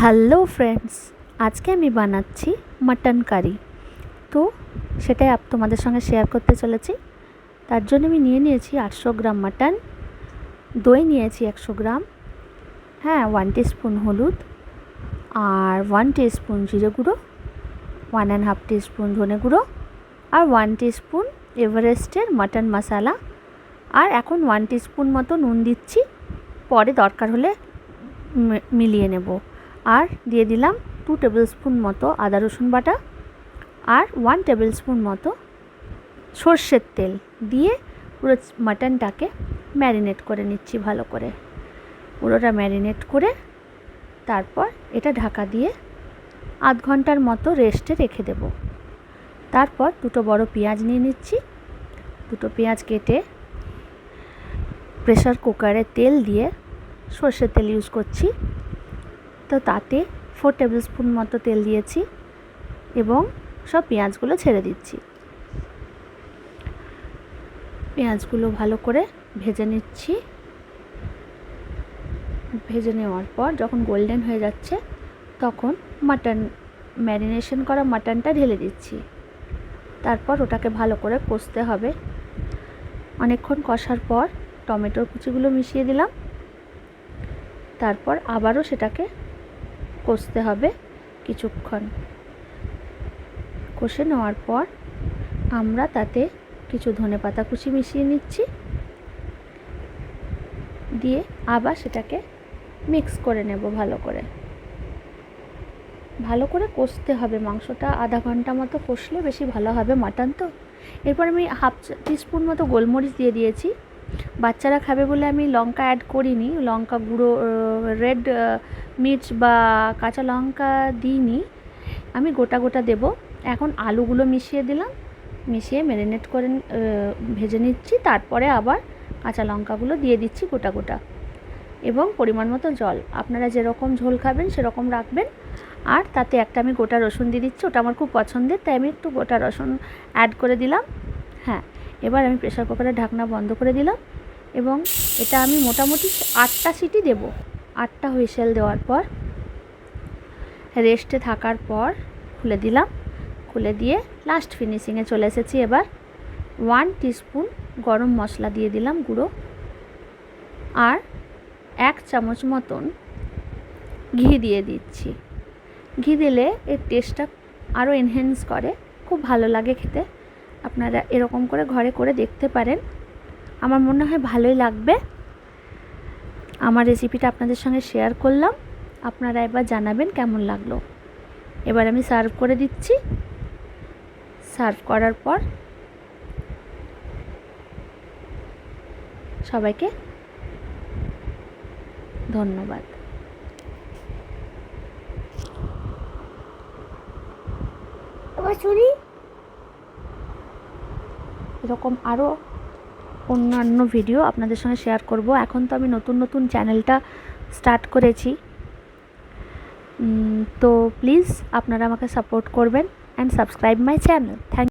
Hello friends, আজকে আমি বানাচ্ছি মাটন কারি। তো সেটাই তোমাদের সঙ্গে শেয়ার করতে চলেছি। তার জন্য আমি নিয়েছি 800 গ্রাম মাটন, দই নিয়েছি 100 গ্রাম, 1 টিস্পুন হলুদ, আর 1 টিস্পুন জিরে গুঁড়ো, 1.5 টিস্পুন ধনে গুঁড়ো, আর 1 টিস্পুন এভারেস্টের মাটন মশলা, আর এখন 1 টিস্পুন মতো নুন দিচ্ছি, পরে দরকার হলে মিলিয়ে নেব। আর দিয়ে দিলাম 2 টেবিল স্পুন মতো আদা রসুন বাটা, আর 1 টেবিল স্পুন মতো সর্ষের তেল দিয়ে পুরো মাটনটাকে ম্যারিনেট করে নিচ্ছি ভালো করে। পুরোটা ম্যারিনেট করে তারপর এটা ঢাকা দিয়ে আধ ঘন্টার মতো রেস্টে রেখে দেব। তারপর দুটো বড় পেঁয়াজ নিয়ে নিচ্ছি, দুটো পেঁয়াজ কেটে প্রেসার কুকারে তেল দিয়ে, সর্ষের তেল ইউজ করছি, তো তাতে 4 টেবিল স্পুন মতো তেল দিয়েছি এবং সব পেঁয়াজগুলো ছেড়ে দিচ্ছি। পেঁয়াজগুলো ভালো করে ভেজে নিচ্ছি। ভেজে নেওয়ার পর যখন গোল্ডেন হয়ে যাচ্ছে তখন ম্যারিনেশন করা মাটনটা ঢেলে দিচ্ছি। তারপর ওটাকে ভালো করে কষতে হবে। অনেকক্ষণ কষার পর টমেটোর কুচিগুলো মিশিয়ে দিলাম। তারপর আবারও সেটাকে কষতে হবে কিছুক্ষণ। কষে নেওয়ার পর আমরা তাতে কিছু ধনেপাতা কুচি মিশিয়ে নিচ্ছি, দিয়ে আবার সেটাকে মিক্স করে নেব। ভালো করে কষতে হবে। মাংসটা আধা ঘন্টা মতো কষলে বেশি ভালো হবে, মাটন তো। এরপর আমি 1/2 টিস্পুন মতো গোলমরিচ দিয়ে দিয়েছি। বাচ্চারা খাবে বলে আমি লঙ্কা অ্যাড করিনি, লঙ্কা গুঁড়ো, রেড মির্চ বা কাঁচা লঙ্কা দিইনি, আমি গোটা গোটা দেব। এখন আলুগুলো মিশিয়ে দিলাম, মিশিয়ে ম্যারিনেট করে ভেজে নিচ্ছি। তারপরে আবার কাঁচা লঙ্কাগুলো দিয়ে দিচ্ছি গোটা গোটা, এবং পরিমাণ মতো জল। আপনারা যেরকম ঝোল খাবেন সেরকম রাখবেন। আর তাতে একটা আমি গোটা রসুন দিয়ে দিচ্ছি, ওটা আমার খুব পছন্দের, তাই আমি একটু গোটা রসুন অ্যাড করে দিলাম। এবার আমি প্রেসার কুকারের ঢাকনা বন্ধ করে দিলাম এবং এটা আমি মোটামুটি 8টা সিটি দেব। 8টা হুইসেল দেওয়ার পর রেস্টে থাকার পর খুলে দিলাম। খুলে দিয়ে লাস্ট ফিনিশিংয়ে চলে এসেছি। এবার 1 টিস্পুন গরম মশলা দিয়ে দিলাম গুঁড়ো, আর 1 চামচ মতন ঘি দিয়ে দিচ্ছি। ঘি দিলে এর টেস্টটা আরও এনহ্যান্স করে, খুব ভালো লাগে খেতে। আপনারা এরকম করে ঘরে করে দেখতে পারেন, আমার মনে হয় ভালোই লাগবে। আমার রেসিপিটা আপনাদের সঙ্গে শেয়ার করলাম, আপনারা এবার জানাবেন কেমন লাগলো। এবার আমি সার্ভ করে দিচ্ছি। সার্ভ করার পর সবাইকে ধন্যবাদ। এরকম আরও অন্যান্য ভিডিও আপনাদের সঙ্গে শেয়ার করব। এখন তো আমি নতুন চ্যানেলটা স্টার্ট করেছি, তো প্লিজ আপনারা আমাকে সাপোর্ট করবেন and subscribe my channel. Thank